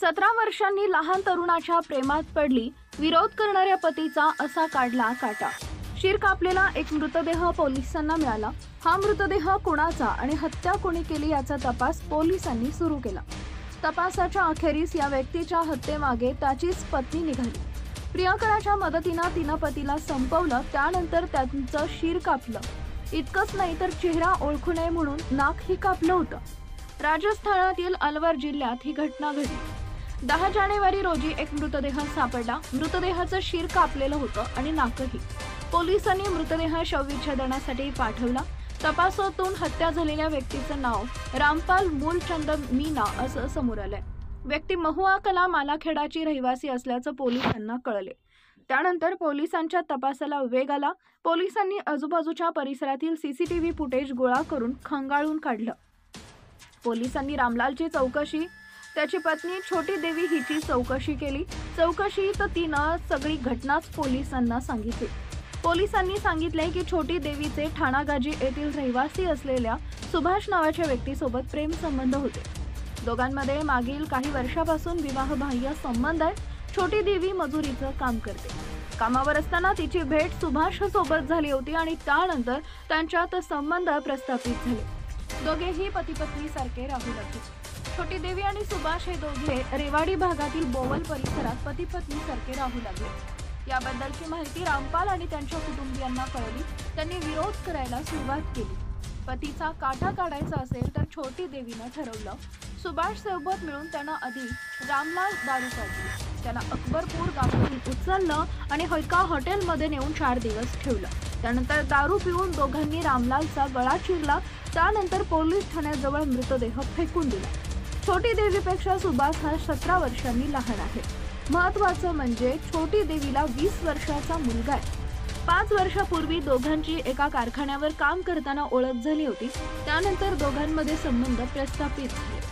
17 वर्षांनी लहान तरुणाच्या प्रेमात पडली, विरोध करणाऱ्या पतीचा असा काढला काटा। शिर कापलेला एक मृतदेह पोलिसांना मिळाला। हा मृतदेह कोणाचा आणि हत्या कोणी केली याचा तपास पोलिसांनी सुरू केला। तपासाच्या अखेरीस या व्यक्तीच्या हत्येमागे त्याचीच पत्नी निघाली। प्रियकराच्या मदतीने तिने पतीला संपवलं, त्यानंतर त्यांचं शिर कापलं। इतकंच नाही तर चेहरा ओळखू नये म्हणून नाकही कापलं होतं। राजस्थानातील अलवर जिल्ह्यात ही घटना घडली। 10 जानेवारी रोजी एक मृतदेह सापडला। मृतदेहाचं शिर कापलेलं होतं आणि नाकही। पोलिसांनी मृतदेह शवविच्छेदनासाठी पाठवला। तपासातून हत्या झालेल्या व्यक्तीचं नाव रामपाल मूलचंद मीना असं समोर आलंय। व्यक्ती महुआ कला मालाखेडाची रहिवासी असल्याचं पोलिसांना कळले। त्यानंतर पोलिसांच्या तपासाला वेग आला। पोलिसांनी आजूबाजूच्या परिसरातील सीसीटीव्ही फुटेज गोळा करून खंगाळून काढलं। पोलिसांनी रामलालची चौकशी, त्याची पत्नी छोटी देवी हिची चौकशी केली। चौकशीत तिनं सगळी घटनाच पोलिसांना सांगितली। पोलिसांनी सांगितले की छोटी देवीचे ठाणागाजी येथील रहिवासी असलेल्या सुभाष नावाच्या व्यक्तीसोबत प्रेम संबंध होते। दोघांमध्ये मागील काही वर्षापासून विवाहबाह्य संबंध आहे। छोटी देवी मजुरीचं काम करते। कामावर असताना तिची भेट सुभाष सोबत झाली होती आणि त्यानंतर त्यांच्यात संबंध प्रस्थापित झाले। दोघेही पती पत्नी सारखे राहू लागले। छोटी देवी आणि सुभाष हे दोघे रेवाडी भागातील बोवल परिसरात पती पत्नी सारखे राहू लागले। याबद्दलची माहिती रामपाल आणि त्यांच्या कुटुंबियांना कळली। त्यांनी विरोध करायला सुरुवात केली। पतीचा काटा काढायचा असेल तर छोटी देवीनं ठरवलं। सुभाष सोबत मिळून त्यानं आधी रामलाल दारू काढली। त्याला अकबरपूर गावातून उचललं आणि एका हॉटेलमध्ये नेऊन 4 दिवस ठेवलं। त्यानंतर दारू पिऊन दोघांनी रामलालचा गळा चिरला। त्यानंतर पोलीस ठाण्याजवळ मृतदेह फेकून दिला। छोटी देवीपेक्षा सुभाष हा 17 वर्षांनी लहान आहे। महत्त्वाचं म्हणजे छोटी देवीला 20 वर्षाचा मुलगा आहे। 5 वर्षापूर्वी दोघांची एका कारखान्यावर काम करताना ओळख झाली होती। त्यानंतर दोघांमध्ये संबंध प्रस्थापित झाले।